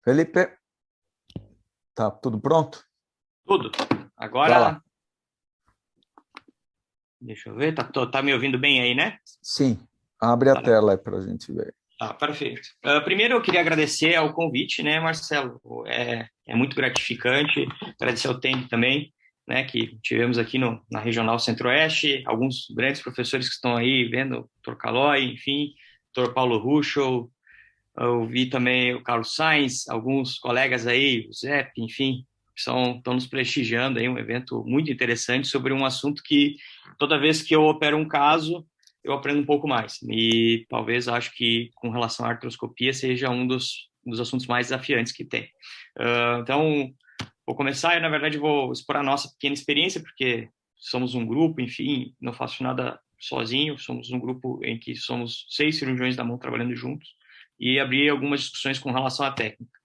Felipe, tá tudo pronto? Tudo. Vai lá. Agora, deixa eu ver, tá me ouvindo bem aí, né? Sim, abre a Tá, tela aí para a gente ver. tá, perfeito. Primeiro eu queria agradecer ao convite, né, Marcelo? É muito gratificante, agradecer ao tempo também, né, que tivemos aqui na Regional Centro-Oeste, alguns grandes professores que estão aí vendo, Dr. Calói, enfim, Dr. Paulo Ruschel, eu vi também o Carlos Sainz, alguns colegas aí, o Zé, enfim, estão nos prestigiando aí, um evento muito interessante sobre um assunto que toda vez que eu opero um caso, eu aprendo um pouco mais. E talvez acho que com relação à artroscopia seja um dos assuntos mais desafiantes que tem. Então, vou começar, eu na verdade vou expor a nossa pequena experiência, porque somos um grupo, enfim, não faço nada sozinho, somos um grupo em que somos 6 cirurgiões da mão trabalhando juntos, e abrir algumas discussões com relação à técnica.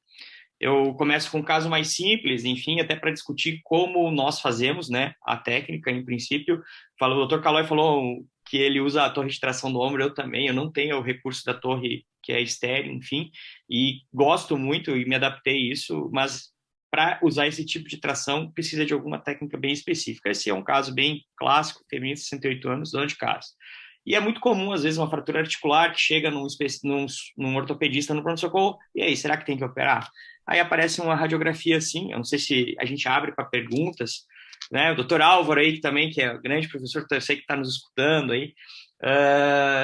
Eu começo com um caso mais simples, enfim, até para discutir como nós fazemos, né, a técnica, em princípio. O doutor Calói falou que ele usa a torre de tração do ombro, eu também, eu não tenho o recurso da torre que é estéreo, enfim, e gosto muito e me adaptei a isso, mas para usar esse tipo de tração precisa de alguma técnica bem específica. Esse é um caso bem clássico, feminino de 68 anos, dona de casa. E é muito comum, às vezes, uma fratura articular que chega num ortopedista no pronto-socorro, e aí, será que tem que operar? Aí aparece uma radiografia assim, eu não sei se a gente abre para perguntas, né? O doutor Álvaro aí, que também, que é grande professor, eu sei que está nos escutando aí,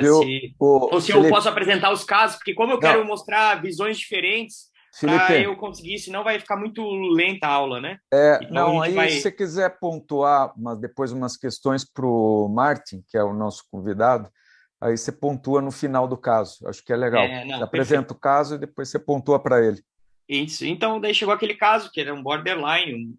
Viu, ou o se eu posso Felipe? apresentar os casos, porque como eu quero Não, mostrar visões diferentes, para eu Felipe, conseguir, senão vai ficar muito lenta a aula, né? Então a não, gente aí se vai. você quiser pontuar mas depois umas questões para o Martin, que é o nosso convidado, aí você pontua no final do caso. Acho que é legal. Você Não, perfeito. apresenta o caso e depois você pontua para ele. Isso. Então, daí chegou aquele caso, que era um borderline,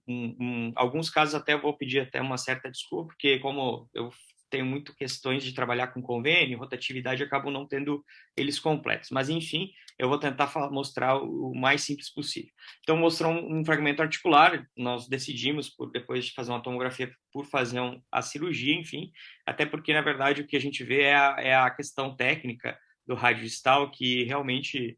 alguns casos até eu vou pedir até uma certa desculpa, porque como eu tenho muito questões de trabalhar com convênio, rotatividade, eu acabo não tendo eles completos. Mas, enfim, eu vou tentar mostrar o mais simples possível. Então, mostrou um fragmento articular, nós decidimos, depois de fazer uma tomografia, por fazer a cirurgia, enfim, até porque, na verdade, o que a gente vê é a questão técnica do rádio distal, que realmente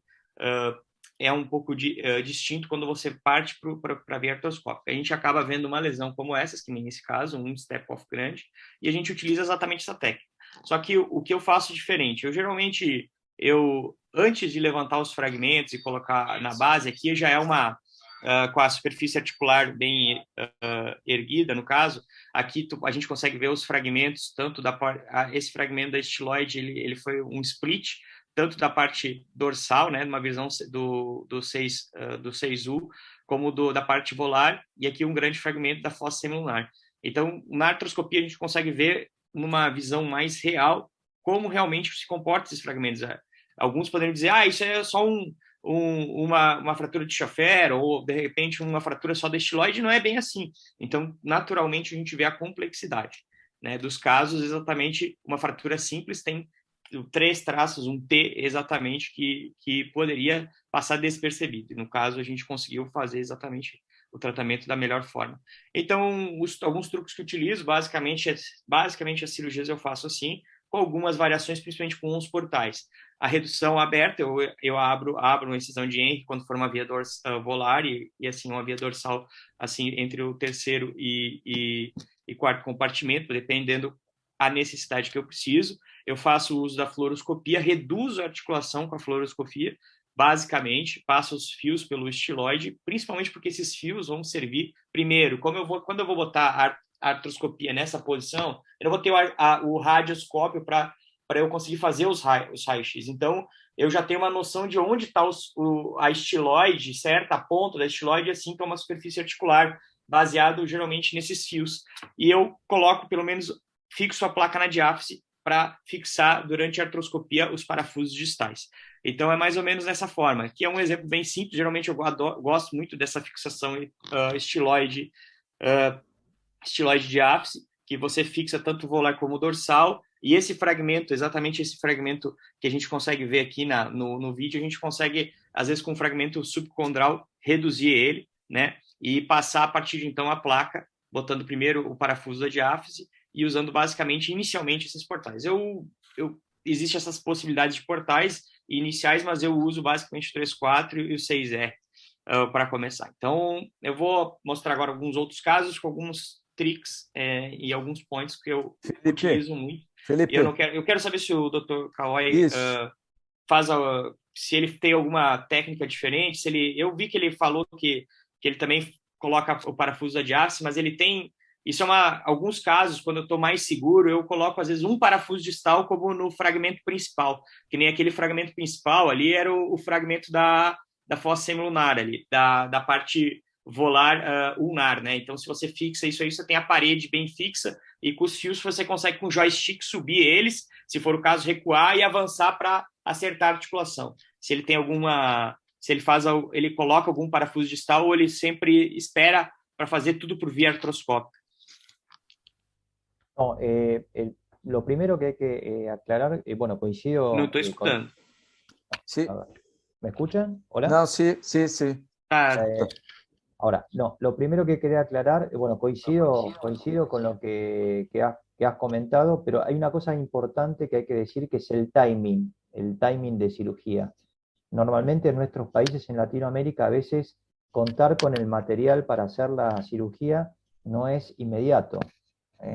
é um pouco distinto quando você parte para a via artroscópica. A gente acaba vendo uma lesão como essa, que nem nesse caso, um step-off grande, e a gente utiliza exatamente essa técnica. Só que o que eu faço diferente? Eu geralmente, antes de levantar os fragmentos e colocar na base, aqui já é com a superfície articular bem erguida, no caso, aqui a gente consegue ver os fragmentos, tanto esse fragmento da estiloide, ele foi um split, tanto da parte dorsal, né, numa visão do 6U, como da parte volar, e aqui um grande fragmento da fossa semilunar. Então, na artroscopia, a gente consegue ver numa visão mais real como realmente se comportam esses fragmentos. Alguns poderiam dizer, isso é só uma fratura de Schaffer, ou de repente uma fratura só da estiloide, não é bem assim. Então, naturalmente, a gente vê a complexidade, né, dos casos. Exatamente, uma fratura simples tem 3 traços, um T exatamente, que poderia passar despercebido. E no caso, a gente conseguiu fazer exatamente o tratamento da melhor forma. Então, alguns truques que utilizo, basicamente as cirurgias eu faço assim, com algumas variações, principalmente com os portais. A redução aberta, eu abro uma incisão de Henry quando for uma via volar e assim, uma via dorsal assim, entre o terceiro e quarto compartimento, dependendo a necessidade que eu preciso. Eu faço uso da fluoroscopia, reduzo a articulação com a fluoroscopia, basicamente, passo os fios pelo estiloide, principalmente porque esses fios vão servir, primeiro, quando eu vou botar a artroscopia nessa posição, eu não vou ter o radioscópio para eu conseguir fazer os raios-x. Então, eu já tenho uma noção de onde está a estiloide, certo? A ponta da estiloide, assim como a superfície articular, baseado geralmente nesses fios. E eu coloco, pelo menos, fixo a placa na diáfise para fixar durante a artroscopia os parafusos distais. Então, é mais ou menos dessa forma. Aqui é um exemplo bem simples. Geralmente, eu gosto muito dessa fixação estiloide, estiloide diáfise, que você fixa tanto o volar como o dorsal. E esse fragmento, exatamente esse fragmento que a gente consegue ver aqui no vídeo, a gente consegue, às vezes, com um fragmento subcondral, reduzir ele, né? E passar a partir de então a placa, botando primeiro o parafuso da diáfise e usando basicamente, inicialmente, esses portais. Existem essas possibilidades de portais iniciais, mas eu uso basicamente o 3.4 e o 6R. para começar. Então, eu vou mostrar agora alguns outros casos com alguns tricks e alguns points que eu utilizo muito. Felipe, Eu quero saber se o Dr. Kawai isso. se ele tem alguma técnica diferente, se ele, eu vi que ele falou que ele também coloca o parafuso de aço, mas ele tem, isso é alguns casos, quando eu estou mais seguro, eu coloco às vezes um parafuso distal como no fragmento principal, que nem aquele fragmento principal ali era o fragmento da fossa semilunar ali, da parte volar ulnar, né? Então, se você fixa isso aí, você tem a parede bem fixa e com os fios você consegue com o joystick subir eles, se for o caso, recuar e avançar para acertar a articulação. Se ele tem alguma, se ele faz, ele coloca algum parafuso distal ou ele sempre espera para fazer tudo por via artroscópica. No, lo primero que hay que aclarar, bueno, Não coincido estou escutando. Sí. ¿Me escuchan? ¿Hola? No, sí, sí, sí. Ahora, no, lo primero que quería aclarar, bueno, coincido con lo que has comentado, pero hay una cosa importante que hay que decir que es el timing de cirugía. Normalmente en nuestros países en Latinoamérica a veces contar con el material para hacer la cirugía no es inmediato.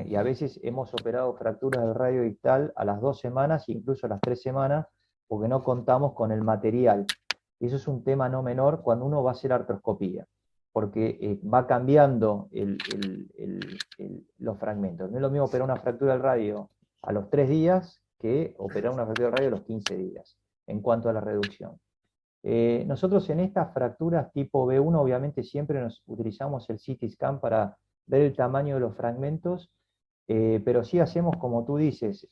Y a veces hemos operado fracturas del radio distal a las 2 semanas, incluso a las 3 semanas, porque no contamos con el material. Y eso es un tema no menor cuando uno va a hacer artroscopía, porque va cambiando los fragmentos. No es lo mismo operar una fractura del radio a los 3 días que operar una fractura del radio a los 15 días, en cuanto a la reducción. Nosotros en estas fracturas tipo B1 obviamente siempre nos utilizamos el CT scan para ver el tamaño de los fragmentos, pero sí hacemos como tú dices,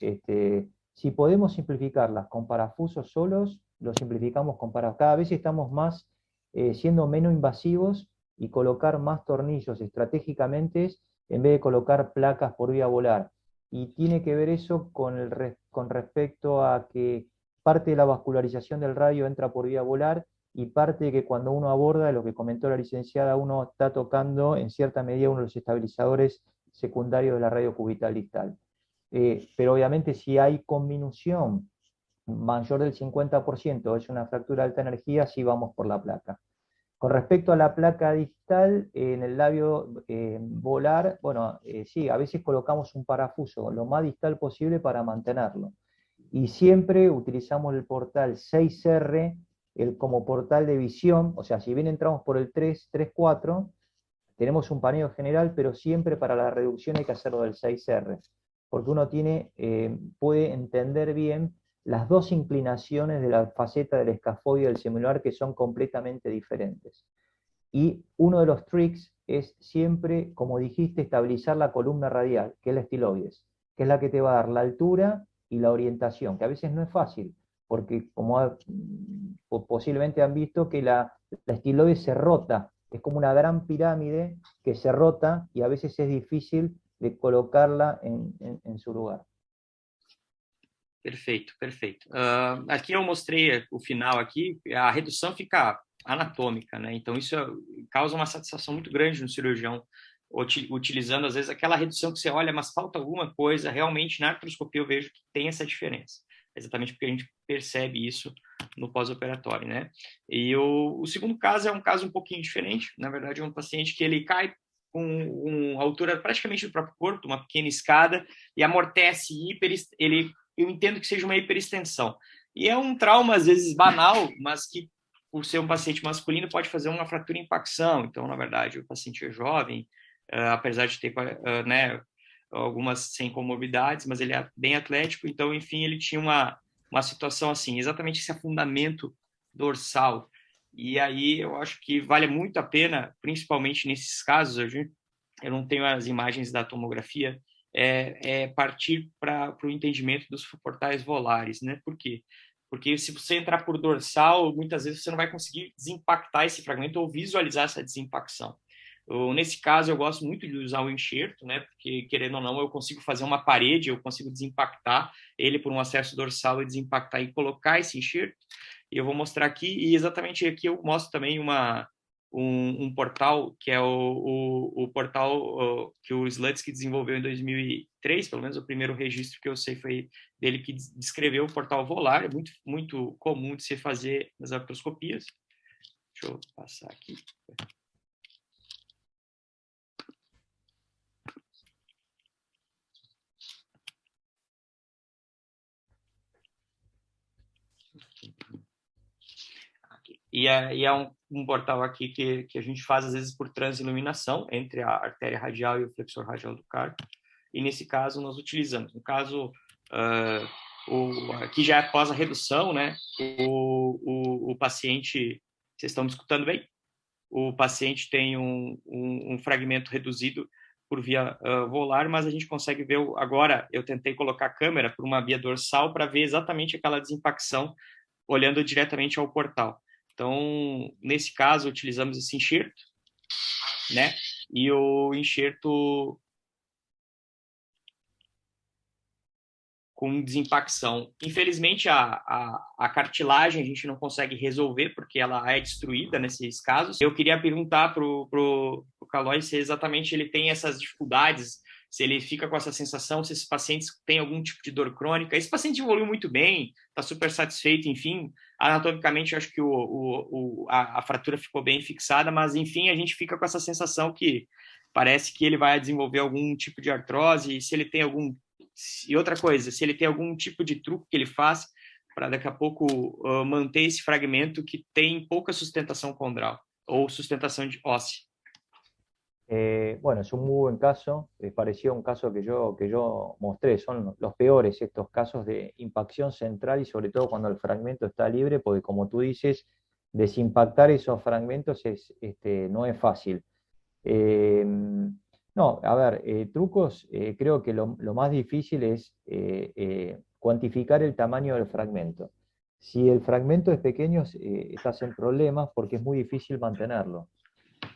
si podemos simplificarlas con parafusos solos, lo simplificamos con parafusos. Cada vez estamos más siendo menos invasivos y colocar más tornillos estratégicamente en vez de colocar placas por vía volar. Y tiene que ver eso con respecto a que parte de la vascularización del radio entra por vía volar y parte de que cuando uno aborda, lo que comentó la licenciada, uno está tocando en cierta medida uno de los estabilizadores secundarios de la radio cubital distal. Pero obviamente si hay conminución mayor del 50%, es una fractura de alta energía, sí vamos por la placa. Con respecto a la placa distal, en el labio volar, bueno, sí, a veces colocamos un parafuso lo más distal posible para mantenerlo. Y siempre utilizamos el portal 6R como portal de visión, o sea, si bien entramos por el 3-4, tenemos un paneo general, pero siempre para la reducción hay que hacerlo del 6R, porque uno puede entender bien las dos inclinaciones de la faceta del escafoide del semilunar que son completamente diferentes. Y uno de los tricks es siempre, como dijiste, estabilizar la columna radial, que es la estiloides, que es la que te va a dar la altura y la orientación, que a veces no es fácil, porque como posiblemente han visto que la estiloides se rota, es como una gran pirámide que se rota y a veces es difícil de colocarla en su lugar. Perfeito, perfeito. Aqui eu mostrei o final aqui, a redução fica anatômica, né? Então isso causa uma satisfação muito grande no cirurgião, utilizando às vezes aquela redução que você olha, mas falta alguma coisa, realmente na artroscopia eu vejo que tem essa diferença. Exatamente porque a gente percebe isso no pós-operatório, né? E o segundo caso é um caso um pouquinho diferente, na verdade é um paciente que ele cai com uma altura praticamente do próprio corpo, uma pequena escada, e amortece, eu entendo que seja uma hiperextensão. E é um trauma, às vezes, banal, mas que, por ser um paciente masculino, pode fazer uma fratura em impacção. Então, na verdade, o paciente é jovem, apesar de ter né, algumas sem comorbidades, mas ele é bem atlético. Então, enfim, ele tinha uma situação assim, exatamente esse afundamento dorsal. E aí eu acho que vale muito a pena, principalmente nesses casos, eu não tenho as imagens da tomografia, partir para o entendimento dos portais volares, né? Por quê? Porque se você entrar por dorsal, muitas vezes você não vai conseguir desimpactar esse fragmento ou visualizar essa desimpacção. Nesse caso, eu gosto muito de usar o enxerto, né? Porque, querendo ou não, eu consigo fazer uma parede, eu consigo desimpactar ele por um acesso dorsal e desimpactar e colocar esse enxerto. E eu vou mostrar aqui, e exatamente aqui eu mostro também um portal, que é o portal que o Slutsky desenvolveu em 2003, pelo menos o primeiro registro que eu sei foi dele que descreveu o portal volar, é muito, muito comum de se fazer nas artroscopias. Deixa Deixa eu passar aqui. E é um portal aqui que a gente faz, às vezes, por transiluminação entre a artéria radial e o flexor radial do carpo. E, nesse caso, nós utilizamos. No caso, aqui já é após a redução, né? O paciente... Vocês estão me escutando bem? O paciente tem um fragmento reduzido por via volar, mas a gente consegue ver... Agora, eu tentei colocar a câmera por uma via dorsal para ver exatamente aquela desimpacção, olhando diretamente ao portal. Então, nesse caso, utilizamos esse enxerto, né? E o enxerto com desimpacção. Infelizmente, a cartilagem a gente não consegue resolver, porque ela é destruída nesses casos. Eu queria perguntar para o Calói se exatamente ele tem essas dificuldades, se ele fica com essa sensação, se esses pacientes têm algum tipo de dor crônica. Esse paciente evoluiu muito bem, está super satisfeito, enfim. Anatomicamente, eu acho que a fratura ficou bem fixada, mas, enfim, a gente fica com essa sensação que parece que ele vai desenvolver algum tipo de artrose, e se ele tem algum... E outra coisa, se ele tem algum tipo de truque que ele faz para daqui a pouco manter esse fragmento que tem pouca sustentação condral ou sustentação de óssea. Bueno, es un muy buen caso, pareció un caso que yo mostré, son los peores estos casos de impacción central y sobre todo cuando el fragmento está libre, porque como tú dices, desimpactar esos fragmentos no es fácil. No, a ver, trucos, creo que lo más difícil es cuantificar el tamaño del fragmento. Si el fragmento es pequeño, estás en problemas porque es muy difícil mantenerlo.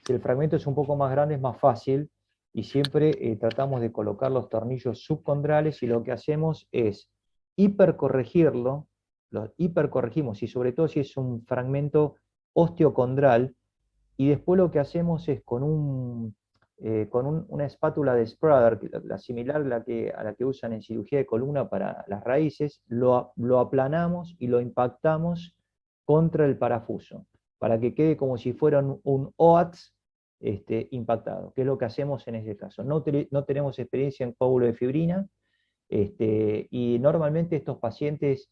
Si el fragmento es un poco más grande, es más fácil, y siempre tratamos de colocar los tornillos subcondrales, y lo que hacemos es hipercorregirlo, lo hipercorregimos, y sobre todo si es un fragmento osteocondral, y después lo que hacemos es con una espátula de Sprader, la similar a la que usan en cirugía de columna para las raíces, lo aplanamos y lo impactamos contra el parafuso, para que quede como si fuera un OATS impactado, que es lo que hacemos en este caso. No tenemos experiencia en coágulo de fibrina, y normalmente estos pacientes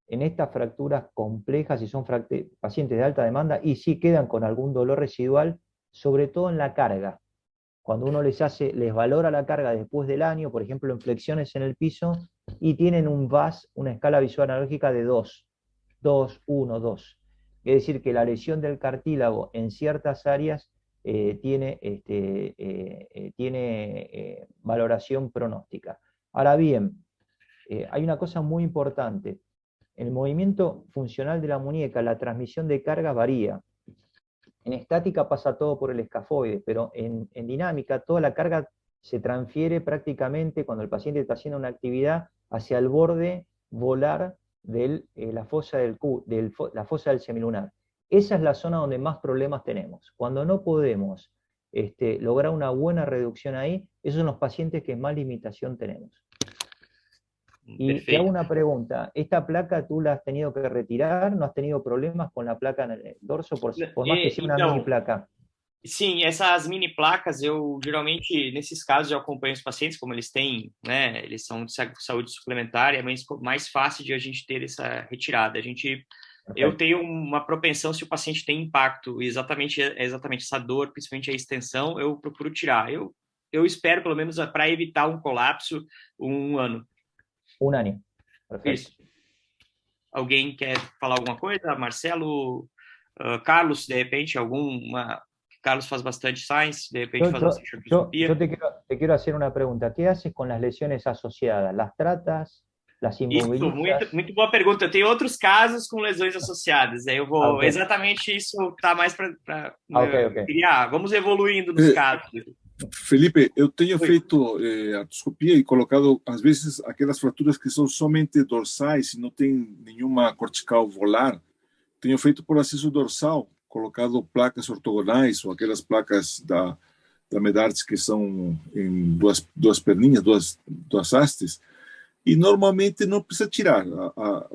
en estas fracturas complejas, si son pacientes de alta demanda, y sí quedan con algún dolor residual, sobre todo en la carga. Cuando uno les valora la carga después del año, por ejemplo en flexiones en el piso, y tienen un VAS, una escala visual analógica de 2, 1, 2. Es decir, que la lesión del cartílago en ciertas áreas tiene valoración pronóstica. Ahora bien, hay una cosa muy importante. El movimiento funcional de la muñeca, la transmisión de cargas varía. En estática pasa todo por el escafoide, pero en dinámica toda la carga se transfiere prácticamente cuando el paciente está haciendo una actividad hacia el borde volar de la fosa del semilunar. Esa es la zona donde más problemas tenemos. Cuando no podemos lograr una buena reducción ahí, esos son los pacientes que más limitación tenemos. Y te hago una pregunta, ¿esta placa tú la has tenido que retirar? ¿No has tenido problemas con la placa en el dorso, por más que sea una mini placa? Sim, essas mini placas, eu geralmente, nesses casos, eu acompanho os pacientes, como eles têm, né, eles são de saúde suplementar, é mais fácil de a gente ter essa retirada. Eu tenho uma propensão, se o paciente tem impacto, exatamente essa dor, principalmente a extensão, eu procuro tirar. Eu espero, pelo menos, para evitar um colapso, 1 ano. 1 año. Perfecto. Isso. Alguém quer falar alguma coisa? Marcelo, Carlos, de repente, Carlos faz bastante science, de repente faz bastante artroscopia. Yo te quiero hacer una pregunta. ¿Qué haces con las lesiones asociadas? ¿Las tratas? ¿Las inmovilizas? Isso, muito boa pergunta. Eu tenho outros casos com lesões associadas. Aí eu vou... Okay. Exatamente isso está mais para... Okay. Vamos evoluindo nos casos. Felipe, eu tenho feito artroscopia e colocado, às vezes, aquelas fraturas que são somente dorsais e não tem nenhuma cortical volar. Tenho feito por acesso dorsal, colocado placas ortogonais ou aquelas placas da Medartis que são em duas perninhas, duas hastes. E normalmente não precisa tirar.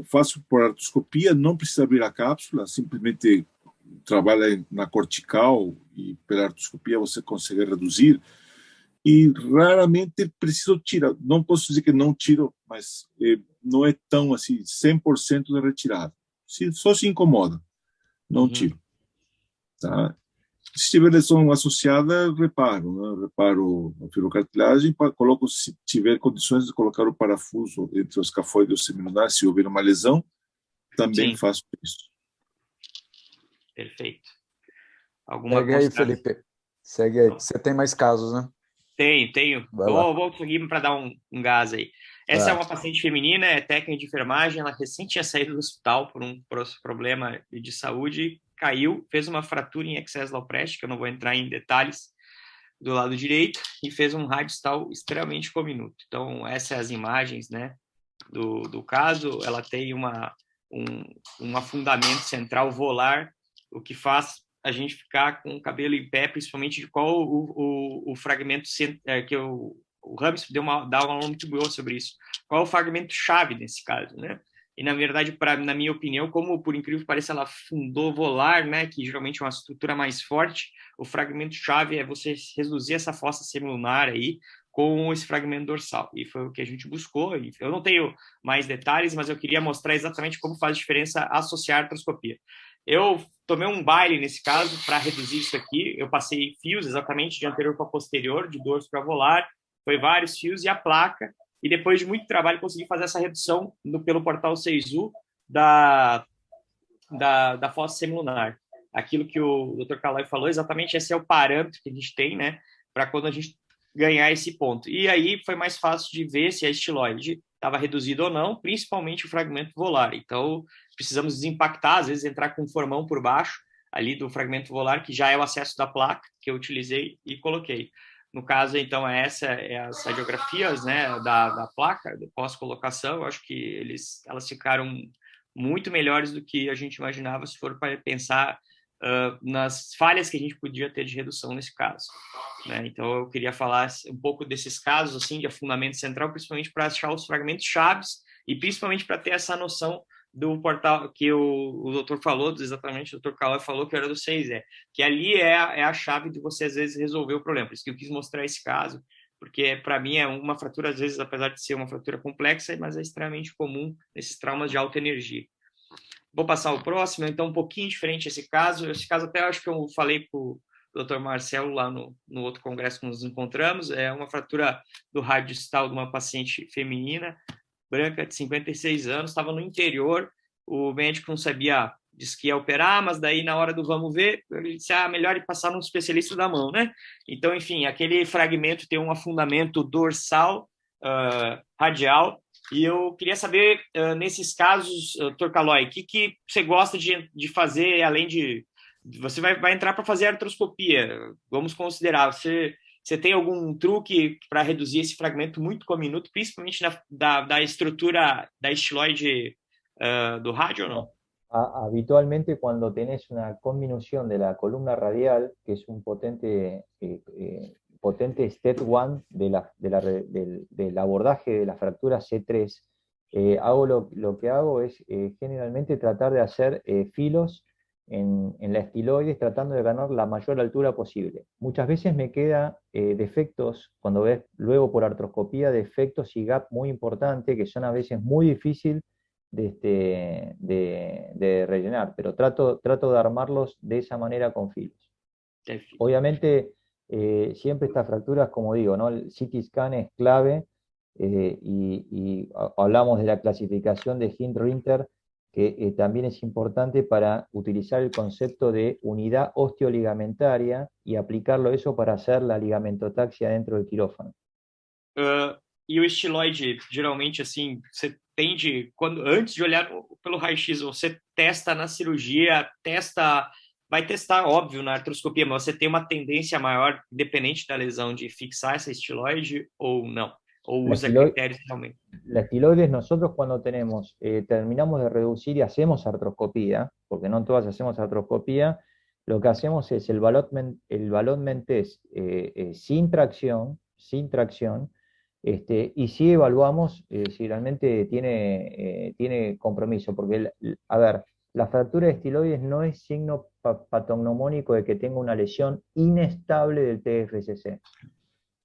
Faço por artroscopia, não precisa abrir a cápsula, simplesmente trabalha na cortical e pela artroscopia você consegue reduzir. E raramente preciso tirar. Não posso dizer que não tiro, mas não é tão assim, 100% de retirada. Só se incomoda, não tiro. Tá? Se tiver lesão associada, reparo. Né? Reparo a fibrocartilagem, coloco, se tiver condições de colocar o parafuso entre os escafoide e o semilunar, se houver uma lesão, também Sim. faço isso. Perfeito. Alguma Segue aí, consideração? Felipe. Segue aí. Você tem mais casos, né? Tenho. Vai lá. Vou seguir para dar um gás aí. Essa é Vai. uma paciente feminina, é técnica de enfermagem, ela recém tinha saído do hospital por um problema de saúde, caiu, fez uma fratura em excesso laupreste, que eu não vou entrar em detalhes, do lado direito, e fez um radiostal extremamente cominuto. Então, essas são as imagens, né, do caso. Ela tem um afundamento central volar, o que faz a gente ficar com o cabelo em pé, principalmente de qual o fragmento que o Rams dá uma aula muito boa sobre isso. Qual é o fragmento chave nesse caso, né? E, na verdade, na minha opinião, como, por incrível que pareça, ela fundou volar, né, que geralmente é uma estrutura mais forte, o fragmento chave é você reduzir essa fossa semilunar aí com esse fragmento dorsal. E foi o que a gente buscou. Eu não tenho mais detalhes, mas eu queria mostrar exatamente como faz diferença associar a artroscopia. Eu tomei um baile nesse caso para reduzir isso aqui. Eu passei fios exatamente de anterior para posterior, de dorso para volar, foi vários fios e a placa. E depois de muito trabalho consegui fazer essa redução pelo portal 6U da fossa semilunar. Aquilo que o Dr. Calói falou, exatamente esse é o parâmetro que a gente tem, né, para quando a gente ganhar esse ponto. E aí foi mais fácil de ver se a estiloide estava reduzido ou não, principalmente o fragmento volar. Então, precisamos desimpactar, às vezes entrar com um formão por baixo ali do fragmento volar, que já é o acesso da placa que eu utilizei e coloquei. No caso, então, essa é as radiografias, né, da placa, pós-colocação. Eu acho que elas ficaram muito melhores do que a gente imaginava se for para pensar nas falhas que a gente podia ter de redução nesse caso. Né? Então, eu queria falar um pouco desses casos assim, de afundamento central, principalmente para achar os fragmentos chaves e principalmente para ter essa noção do portal que o doutor falou, exatamente o doutor Calói falou, que era do 6E, que ali é a chave de você, às vezes, resolver o problema. Por isso que eu quis mostrar esse caso, porque, para mim, é uma fratura, às vezes, apesar de ser uma fratura complexa, mas é extremamente comum nesses traumas de alta energia. Vou passar o próximo, então, um pouquinho diferente esse caso. Esse caso até acho que eu falei para o Dr. Marcelo lá no outro congresso que nos encontramos. É uma fratura do rádio distal de uma paciente feminina, branca, de 56 anos, estava no interior. O médico não sabia, disse que ia operar, mas daí na hora do vamos ver, ele disse, melhor ir passar num especialista da mão, né? Então, enfim, aquele fragmento tem um afundamento dorsal, radial. E eu queria saber, nesses casos, Dr. Calói, o que você gosta de fazer, além de... Você vai entrar para fazer artroscopia, vamos considerar, você tem algum truque para reduzir esse fragmento muito cominuto, principalmente da estrutura da estiloide do rádio ou não? Habitualmente cuando tenés una conminución de la columna radial, que es un potente step 1 del abordaje de la fractura C3, lo que hago es generalmente tratar de hacer filos en la estiloides tratando de ganar la mayor altura posible. Muchas veces me queda defectos, cuando ves luego por artroscopía, defectos y gap muy importantes que son a veces muy difíciles de rellenar, pero trato de armarlos de esa manera con filos. Obviamente, siempre estas fracturas, como digo, ¿no? El CT scan es clave y hablamos de la clasificación de Hint-Rinter, que también es importante para utilizar el concepto de unidad osteoligamentaria y aplicarlo eso para hacer la ligamentotaxia dentro del quirófano. E o estiloide, geralmente, assim, você tende, antes de olhar pelo raio-x, você testa na cirurgia, vai testar, óbvio, na artroscopia, mas você tem uma tendência maior, independente da lesão, de fixar essa estiloide ou não? ¿O usa criterios realmente? La estiloides, nosotros cuando terminamos de reducir y hacemos artroscopía, porque no todas hacemos artroscopía, lo que hacemos es el ballonnement test sin tracción, y sí evaluamos si realmente tiene compromiso, porque, a ver, La fractura de estiloides no es signo patognomónico de que tenga una lesión inestable del TFCC,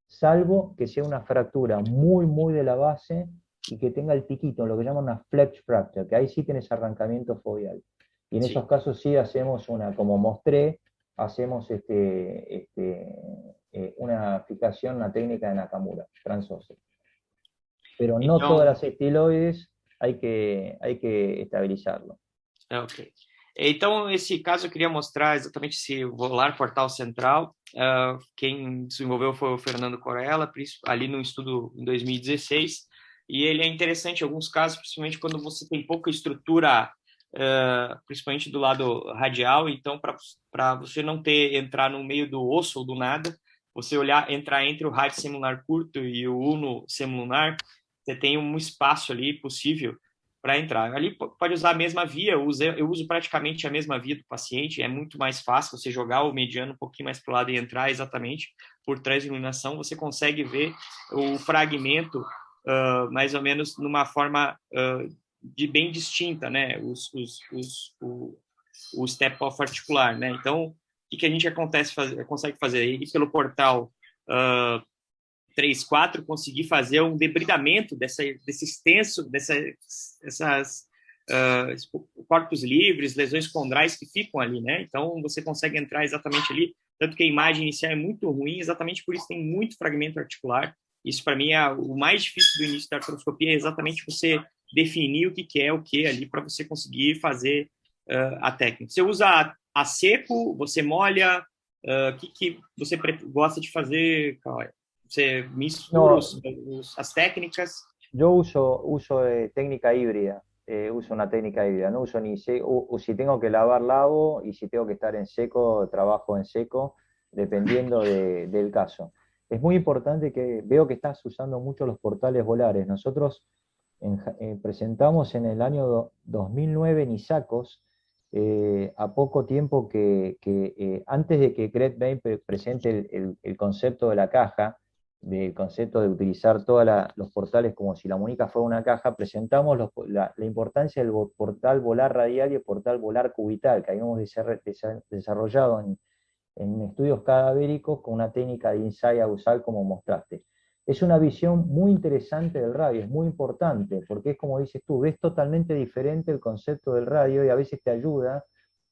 salvo que sea una fractura muy de la base y que tenga el piquito, lo que llaman una flex fracture, que ahí sí tienes arrancamiento foveal. Y en esos casos sí hacemos como mostré, hacemos una fijación, una técnica de Nakamura, transósea. Pero no todas las estiloides hay que estabilizarlo. Ok. Então, esse caso eu queria mostrar exatamente esse volar portal central. Quem desenvolveu foi o Fernando Corella, ali no estudo em 2016. E ele é interessante em alguns casos, principalmente quando você tem pouca estrutura, principalmente do lado radial. Então, para você não entrar no meio do osso ou do nada, você entrar entre o rádio semilunar curto e o uno semilunar, você tem um espaço ali possível para entrar. Ali pode usar a mesma via, eu uso praticamente a mesma via do paciente, é muito mais fácil você jogar o mediano um pouquinho mais para o lado e entrar exatamente por trás de iluminação, você consegue ver o fragmento mais ou menos numa forma bem distinta, né? O step-off articular, né? Então, o que a gente consegue fazer? Ir pelo portal 3-4, conseguir fazer um debridamento desse extenso, dessas corpos livres, lesões condrais que ficam ali, né? Então, você consegue entrar exatamente ali, tanto que a imagem inicial é muito ruim, exatamente por isso tem muito fragmento articular. Isso, para mim, é o mais difícil do início da artroscopia, é exatamente você definir o que é o que ali, para você conseguir fazer a técnica. Você usa a seco, você molha, o que você gosta de fazer, Kawai? ¿Se mistura las técnicas? Yo uso técnica híbrida, uso una técnica híbrida, no uso ni seco, si tengo que lavar, lavo, y si tengo que estar en seco, trabajo en seco, dependiendo del caso. Es muy importante que veo que estás usando mucho los portales volares. Nosotros presentamos en el año 2009 en ISACOS, a poco tiempo antes de que Greg Bain presente el concepto de la caja, del concepto de utilizar todos los portales como si la muñeca fuera una caja, presentamos la importancia del portal volar radial y el portal volar cubital, que habíamos desarrollado en estudios cadavéricos con una técnica de inside ausal como mostraste. Es una visión muy interesante del radio, es muy importante, porque es como dices tú, ves totalmente diferente el concepto del radio y a veces te ayuda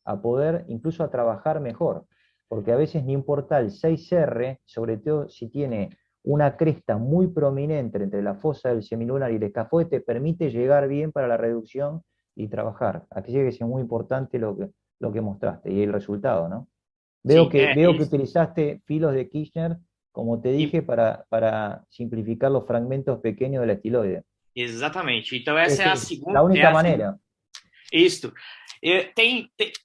a poder incluso a trabajar mejor, porque a veces ni un portal 6R, sobre todo si tiene una cresta muy prominente entre la fosa del semilunar y el escafoide, te permite llegar bien para la reducción y trabajar. Aquí sí que es muy importante lo que mostraste y el resultado, ¿no? Veo que utilizaste filos de Kirchner, como te dije, para simplificar los fragmentos pequeños de la estiloide. Exatamente. Então essa é a segunda... La única maneira. Isso.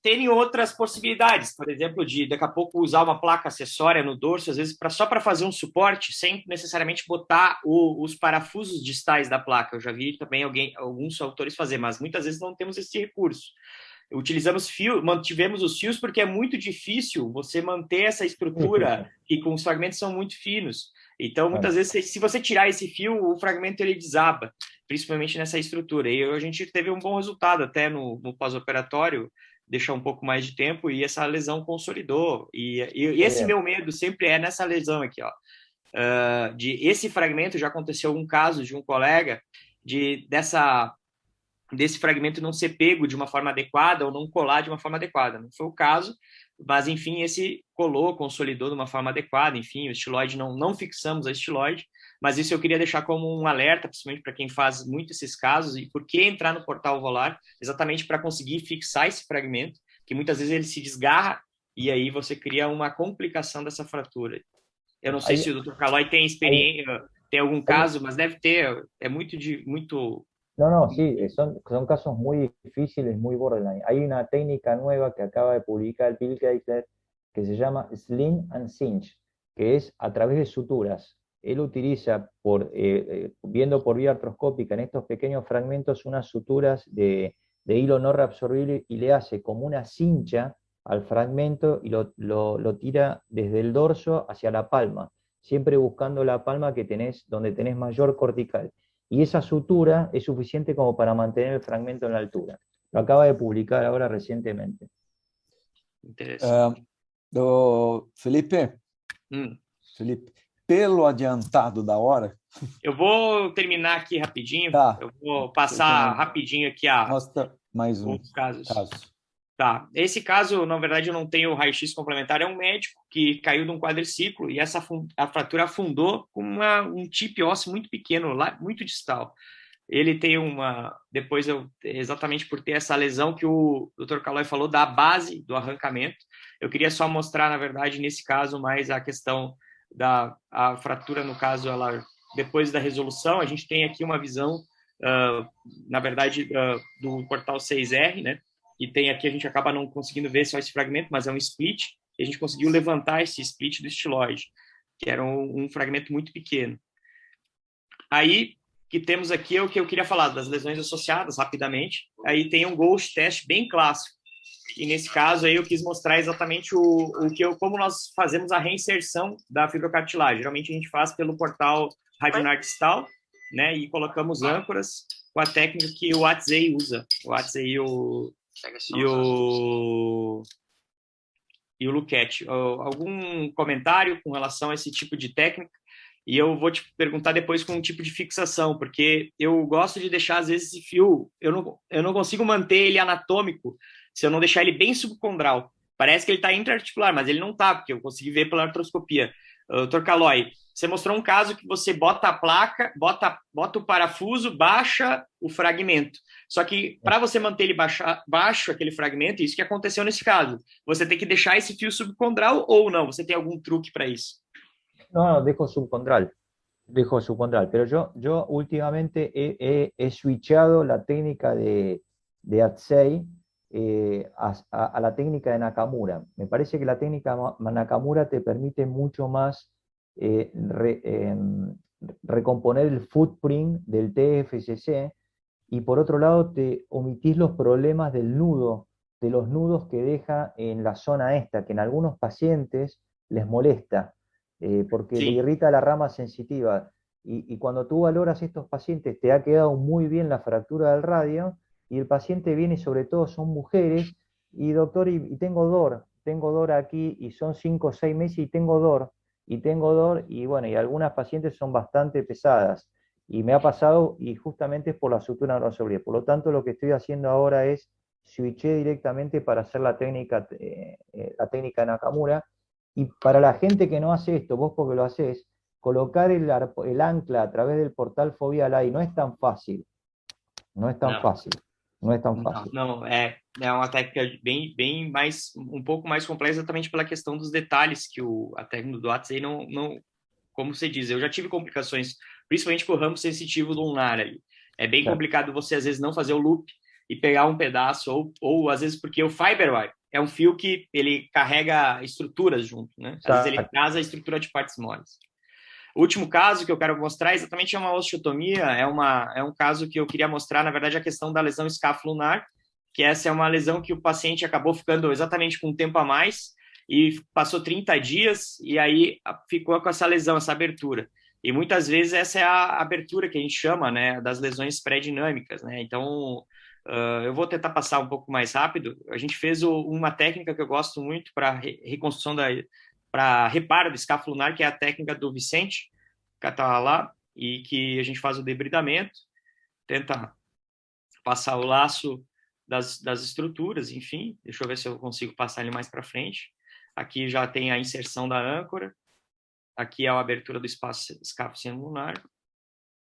Tem outras possibilidades, por exemplo, de daqui a pouco usar uma placa acessória no dorso, às vezes só para fazer um suporte, sem necessariamente botar os parafusos distais da placa. Eu já vi também alguns autores fazer, mas muitas vezes não temos esse recurso. Utilizamos mantivemos os fios porque é muito difícil você manter essa estrutura que com os fragmentos são muito finos. Então, muitas vezes, se você tirar esse fio, o fragmento ele desaba, principalmente nessa estrutura. E a gente teve um bom resultado até no pós-operatório, deixar um pouco mais de tempo e essa lesão consolidou. E esse meu medo sempre é nessa lesão aqui, ó. Esse fragmento, já aconteceu um caso de um colega desse fragmento não ser pego de uma forma adequada ou não colar de uma forma adequada. Não foi o caso, mas, enfim, esse colou, consolidou de uma forma adequada. Enfim, o estiloide, não fixamos a estiloide, mas isso eu queria deixar como um alerta, principalmente para quem faz muito esses casos, e por que entrar no portal volar, exatamente para conseguir fixar esse fragmento, que muitas vezes ele se desgarra, e aí você cria uma complicação dessa fratura. Eu não sei se o Dr. Calói tem experiência, tem algum caso, mas deve ter, é muito... No, sí, son casos muy difíciles, muy borderline. Hay una técnica nueva que acaba de publicar el Bill Geisler que se llama Sling and Cinch, que es a través de suturas. Él utiliza, viendo por vía artroscópica en estos pequeños fragmentos, unas suturas de hilo no reabsorbible y le hace como una cincha al fragmento y lo tira desde el dorso hacia la palma, siempre buscando la palma donde tenés mayor cortical. Y esa sutura es suficiente como para mantener el fragmento en la altura. Lo acaba de publicar ahora recientemente. Interessante. Felipe, Felipe, pelo adiantado da hora... Eu vou terminar aqui rapidinho. Tá. Eu vou passar rapidinho aqui Mostra mais um casos. caso. Tá. Esse caso, na verdade, eu não tenho raio-x complementar, é um médico que caiu de um quadriciclo e a fratura afundou com um tip ósseo muito pequeno, lá, muito distal. Ele tem depois exatamente por ter essa lesão que o Dr. Calói falou da base do arrancamento, eu queria só mostrar, na verdade, nesse caso, mais a questão a fratura, no caso, ela depois da resolução, a gente tem aqui uma visão, na verdade, do portal 6R, né? E tem aqui, a gente acaba não conseguindo ver só esse fragmento, mas é um split, e a gente conseguiu levantar esse split do estiloide, que era um fragmento muito pequeno. Aí, que temos aqui é o que eu queria falar, das lesões associadas, rapidamente. Aí tem um ghost test bem clássico, e nesse caso aí eu quis mostrar exatamente como nós fazemos a reinserção da fibrocartilagem. Geralmente a gente faz pelo portal radionar distal, né, e colocamos âncoras com a técnica que o Atzei usa. O Atzei e o Luquete. Algum comentário com relação a esse tipo de técnica? E eu vou te perguntar depois com um tipo de fixação, porque eu gosto de deixar, às vezes, esse fio, eu não consigo manter ele anatômico se eu não deixar ele bem subcondral. Parece que ele está intraarticular, mas ele não está, porque eu consegui ver pela artroscopia. Dr. Calói, você mostrou um caso que você bota a placa, bota o parafuso, baixa o fragmento. Só que para você manter ele baixo, aquele fragmento, isso que aconteceu nesse caso, você tem que deixar esse fio subcondral ou não? Você tem algum truque para isso? No, dejo subcondral, pero yo últimamente he switchado la técnica de Atzei a la técnica de Nakamura. Me parece que la técnica Nakamura te permite mucho más recomponer el footprint del TFCC, y por otro lado te omitís los problemas de los nudos que deja en la zona esta, que en algunos pacientes les molesta. Porque Sí. le irrita la rama sensitiva. Y cuando tú valoras estos pacientes, te ha quedado muy bien la fractura del radio, y el paciente viene, sobre todo son mujeres, y doctor, y tengo dor aquí, y son 5 o 6 meses y tengo dor, y bueno, y algunas pacientes son bastante pesadas, y me ha pasado, y justamente es por la sutura neuroabsorbida. Por lo tanto, lo que estoy haciendo ahora es switché directamente para hacer la técnica de Nakamura. Y para la gente que no hace esto, vos porque lo haces, colocar el ancla a través del portal foveal ahí no es tan fácil. Não é tão fácil. Não, é uma técnica bem mais, um pouco mais complexa, exatamente pela questão dos detalhes que a técnica do Atzei não, como você diz, eu já tive complicações, principalmente com o ramo sensitivo lunar ali. É bem complicado você, às vezes, não fazer o loop e pegar um pedaço, ou às vezes, porque o Fiberwire é um fio que ele carrega estruturas junto, né? Às vezes ele traz a estrutura de partes moles. O último caso que eu quero mostrar exatamente é uma osteotomia, é um caso que eu queria mostrar, na verdade, a questão da lesão escáfulo-lunar, que essa é uma lesão que o paciente acabou ficando exatamente com um tempo a mais e passou 30 dias e aí ficou com essa lesão, essa abertura. E muitas vezes essa é a abertura que a gente chama, né, das lesões pré-dinâmicas, né? Então, eu vou tentar passar um pouco mais rápido. A gente fez uma técnica que eu gosto muito para reconstrução para reparo do escáfulo lunar, que é a técnica do Vicente Catalá, e que a gente faz o debridamento, tenta passar o laço das estruturas, enfim. Deixa eu ver se eu consigo passar ele mais para frente. Aqui já tem a inserção da âncora. Aqui é a abertura do espaço escáfulo lunar.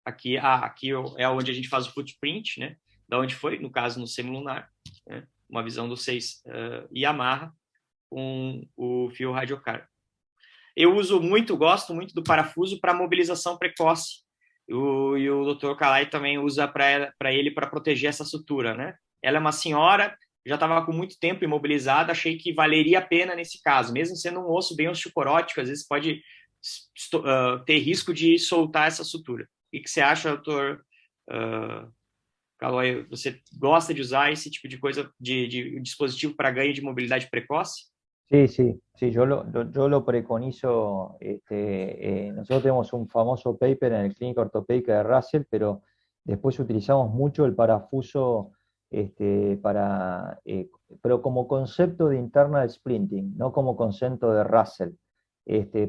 Aqui é onde a gente faz o footprint, né? Da onde foi, no caso, no semilunar, né? Uma visão do 6 e amarra com o fio radiocar. Eu gosto muito do parafuso para mobilização precoce. E o Dr. Calai também usa para ele para proteger essa sutura, né? Ela é uma senhora, já estava com muito tempo imobilizada, achei que valeria a pena nesse caso, mesmo sendo um osso bem osteoporótico, às vezes pode ter risco de soltar essa sutura. O que você acha, Dr. Calói? Você gosta de usar esse tipo de coisa, de dispositivo para ganho de mobilidade precoce? Sí, yo lo preconizo. Nosotros tenemos un famoso paper en el Clínica Ortopédica de Russell, pero después utilizamos mucho el parafuso pero como concepto de internal splinting, no como concepto de Russell,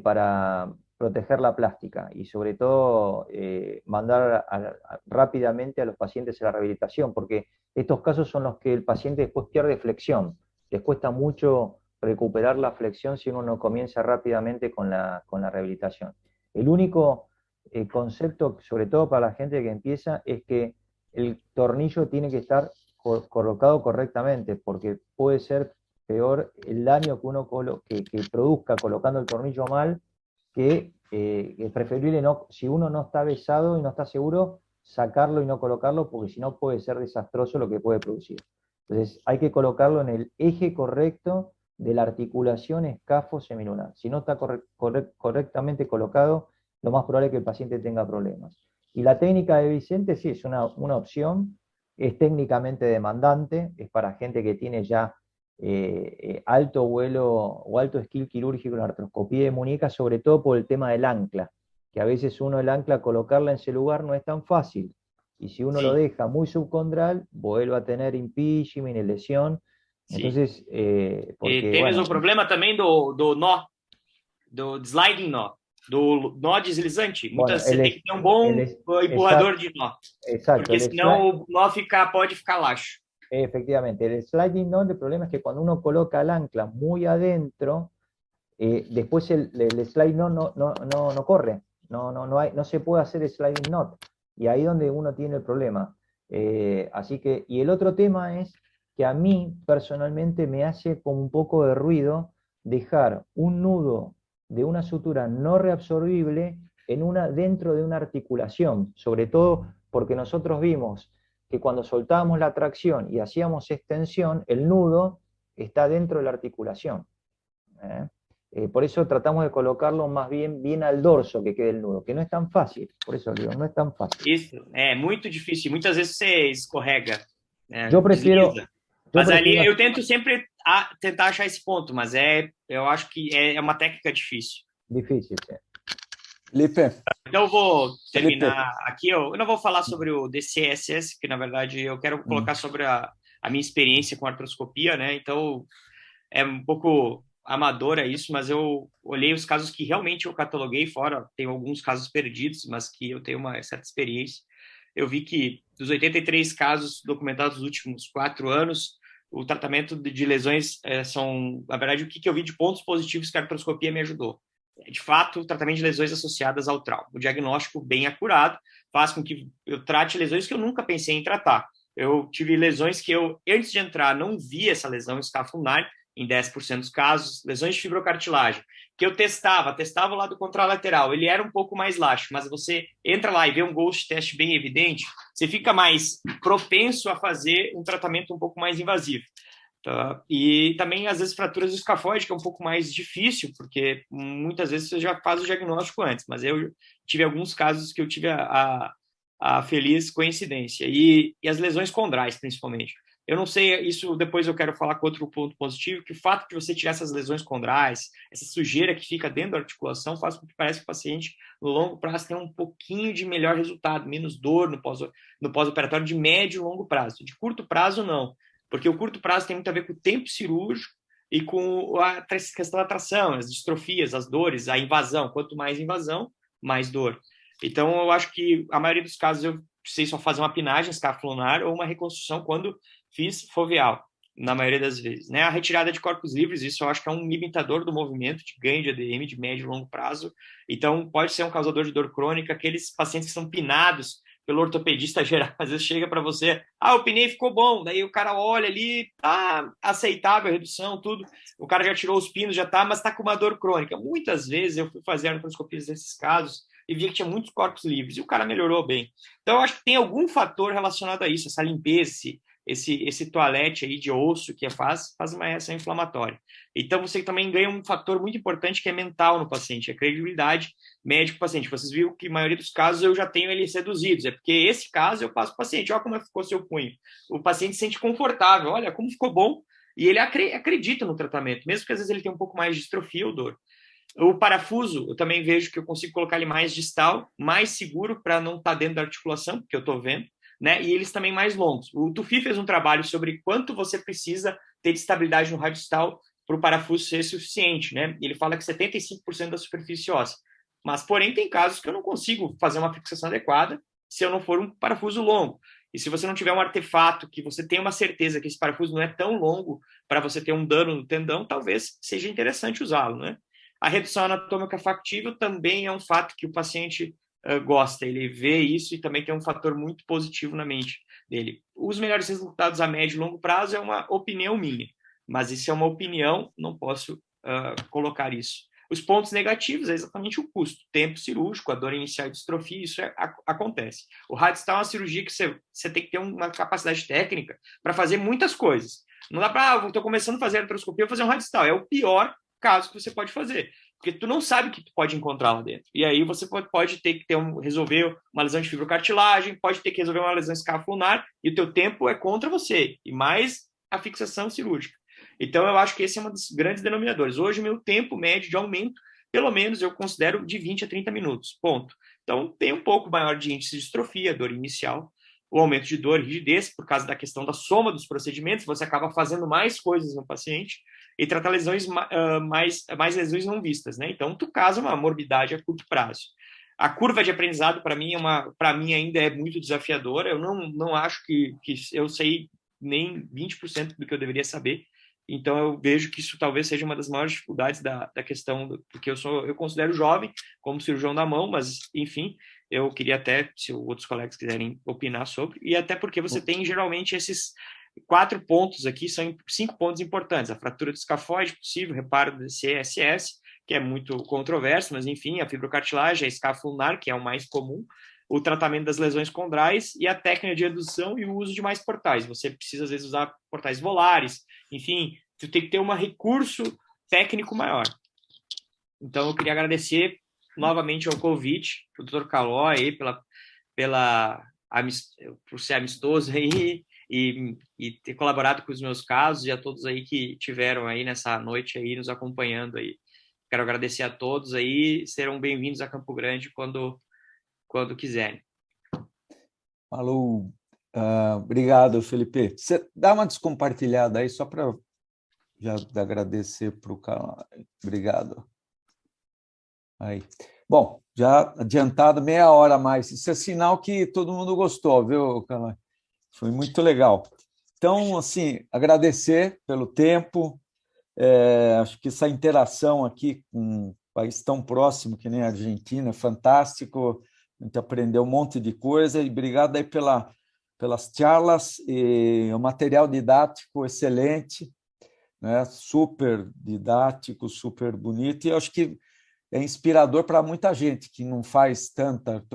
para proteger la plástica y sobre todo mandar rápidamente a los pacientes a la rehabilitación, porque estos casos son los que el paciente después pierde flexión. Les cuesta mucho recuperar la flexión si uno no comienza rápidamente con la rehabilitación. El único concepto, sobre todo para la gente que empieza, es que el tornillo tiene que estar colocado correctamente, porque puede ser peor el daño que uno que produzca colocando el tornillo mal, que es preferible, si uno no está besado y no está seguro, sacarlo y no colocarlo, porque si no puede ser desastroso lo que puede producir. Entonces hay que colocarlo en el eje correcto de la articulación escafo-semilunar. Si no está correctamente colocado, lo más probable es que el paciente tenga problemas. Y la técnica de Vicente sí es una opción, es técnicamente demandante, es para gente que tiene ya alto vuelo o alto skill quirúrgico en artroscopía de muñeca, sobre todo por el tema del ancla, que a veces el ancla colocarla en ese lugar no es tan fácil, y si uno lo deja muy subcondral, vuelve a tener impingement y lesión. Entonces, temos o problema também do nó, do sliding nó, do nó deslizante. Você tem que ter um bom empurrador de nó, porque senão o nó pode ficar laxo. Efectivamente, el sliding knot, el problema es que cuando uno coloca el ancla muy adentro, después el sliding knot no corre, no se puede hacer sliding knot, y ahí es donde uno tiene el problema. Así que, y el otro tema es que a mí personalmente me hace como un poco de ruido dejar un nudo de una sutura no reabsorbible dentro de una articulación, sobre todo porque nosotros vimos que cuando soltábamos la tracción y hacíamos extensión, el nudo está dentro de la articulación. Por eso tratamos de colocarlo más bien al dorso, que quede el nudo, que no es tan fácil. Por eso digo, no es tan fácil. Isso, é muito difícil. Muitas vezes você escorrega. Eu prefiro... Mas ali eu tento sempre tentar achar esse ponto, mas eu acho que é uma técnica difícil. Difícil, sim. Felipe. Então eu vou terminar aqui. Eu não vou falar sobre o DCSS, que na verdade eu quero colocar sobre a minha experiência com artroscopia, né? Então é um pouco amadora isso, mas eu olhei os casos que realmente eu cataloguei fora. Tem alguns casos perdidos, mas que eu tenho uma certa experiência. Eu vi que dos 83 casos documentados nos últimos 4 anos, o tratamento de lesões são, na verdade, o que eu vi de pontos positivos que a artroscopia me ajudou. De fato, o tratamento de lesões associadas ao trauma. O diagnóstico bem acurado faz com que eu trate lesões que eu nunca pensei em tratar. Eu tive lesões que eu, antes de entrar, não via essa lesão escapular, em 10% dos casos, lesões de fibrocartilagem, que eu testava o lado contralateral, ele era um pouco mais laxo, mas você entra lá e vê um ghost test bem evidente, você fica mais propenso a fazer um tratamento um pouco mais invasivo. Tá? E também, às vezes, fraturas do escafoide, que é um pouco mais difícil, porque muitas vezes você já faz o diagnóstico antes, mas eu tive alguns casos que eu tive a feliz coincidência, e as lesões condrais, principalmente. Eu não sei, isso depois eu quero falar com outro ponto positivo, que o fato de você tirar essas lesões condrais, essa sujeira que fica dentro da articulação, faz com que pareça que o paciente, no longo prazo, tenha um pouquinho de melhor resultado, menos dor no pós-operatório de médio e longo prazo. De curto prazo, não, porque o curto prazo tem muito a ver com o tempo cirúrgico e com a questão da tração, as distrofias, as dores, a invasão. Quanto mais invasão, mais dor. Então, eu acho que a maioria dos casos eu precisei só fazer uma pinagem escapular ou uma reconstrução quando fiz foveal, na maioria das vezes. Né? A retirada de corpos livres, isso eu acho que é um limitador do movimento de ganho de ADM de médio e longo prazo. Então, pode ser um causador de dor crônica. Aqueles pacientes que são pinados pelo ortopedista geral, às vezes chega para você, o pinei ficou bom, daí o cara olha ali, tá aceitável a redução, tudo, o cara já tirou os pinos, já tá, mas tá com uma dor crônica. Muitas vezes eu fui fazer artroscopias nesses casos e via que tinha muitos corpos livres, e o cara melhorou bem. Então, eu acho que tem algum fator relacionado a isso, essa limpeza, esse toalete aí de osso que faz uma reação inflamatória. Então, você também ganha um fator muito importante que é mental no paciente, a credibilidade médico-paciente. Vocês viram que a maioria dos casos eu já tenho eles reduzidos, é porque esse caso eu passo para o paciente, olha como ficou seu punho. O paciente se sente confortável, olha como ficou bom, e ele acredita no tratamento, mesmo que às vezes ele tenha um pouco mais de distrofia ou dor. O parafuso, eu também vejo que eu consigo colocar ele mais distal, mais seguro para não estar dentro da articulação, porque eu estou vendo. né? E eles também mais longos. O Tufi fez um trabalho sobre quanto você precisa ter de estabilidade no radiostal para o parafuso ser suficiente, né? Ele fala que 75% da superfície óssea. Mas, porém, tem casos que eu não consigo fazer uma fixação adequada se eu não for um parafuso longo. E se você não tiver um artefato que você tenha uma certeza que esse parafuso não é tão longo para você ter um dano no tendão, talvez seja interessante usá-lo, né? A redução anatômica factível também é um fato que o paciente gosta, ele vê isso e também tem um fator muito positivo na mente dele. Os melhores resultados a médio e longo prazo é uma opinião minha, mas isso é uma opinião, não posso colocar isso. Os pontos negativos é exatamente o custo, tempo cirúrgico, a dor inicial de distrofia, isso acontece. O radiostal é uma cirurgia que você tem que ter uma capacidade técnica para fazer muitas coisas. Não dá para, estou começando a fazer artroscopia, vou fazer um radiostal. É o pior caso que você pode fazer, porque tu não sabe o que tu pode encontrar lá dentro. E aí você pode ter que resolver uma lesão de fibrocartilagem, pode ter que resolver uma lesão escapular, e o teu tempo é contra você, e mais a fixação cirúrgica. Então, eu acho que esse é um dos grandes denominadores. Hoje, o meu tempo médio de aumento, pelo menos, eu considero de 20 a 30 minutos, ponto. Então, tem um pouco maior de índice de distrofia, dor inicial, o aumento de dor e rigidez, por causa da questão da soma dos procedimentos, você acaba fazendo mais coisas no paciente e tratar lesões mais lesões não vistas, né? Então, tu casa uma morbidade a curto prazo. A curva de aprendizado, para mim, ainda é muito desafiadora. Eu não acho que eu sei nem 20% do que eu deveria saber. Então, eu vejo que isso talvez seja uma das maiores dificuldades da questão, porque eu considero jovem como cirurgião da mão, mas, enfim, eu queria até, se outros colegas quiserem opinar sobre, e até porque você tem, geralmente, esses 4 pontos aqui, são 5 pontos importantes: a fratura do escafoide possível, reparo do CSS, que é muito controverso, mas, enfim, a fibrocartilagem, a escapular, que é o mais comum, o tratamento das lesões condrais e a técnica de redução e o uso de mais portais. Você precisa, às vezes, usar portais volares, enfim, você tem que ter um recurso técnico maior. Então, eu queria agradecer novamente ao convite, para o Dr. Caló, aí, por ser amistoso aí, e ter colaborado com os meus casos, e a todos aí que tiveram aí nessa noite aí nos acompanhando aí. Quero agradecer a todos aí, serão bem-vindos a Campo Grande quando quiserem. Falou. Obrigado, Felipe. Você dá uma descompartilhada aí, só para já agradecer para o canal. Obrigado. Aí. Bom, já adiantado meia hora a mais. Isso é sinal que todo mundo gostou, viu, Calai? Foi muito legal. Então, assim, agradecer pelo tempo. Acho que essa interação aqui com um país tão próximo que nem a Argentina é fantástico. A gente aprendeu um monte de coisa e obrigado aí pelas charlas e o material didático excelente, né? Super didático, super bonito, e eu acho que é inspirador para muita gente que não faz tanta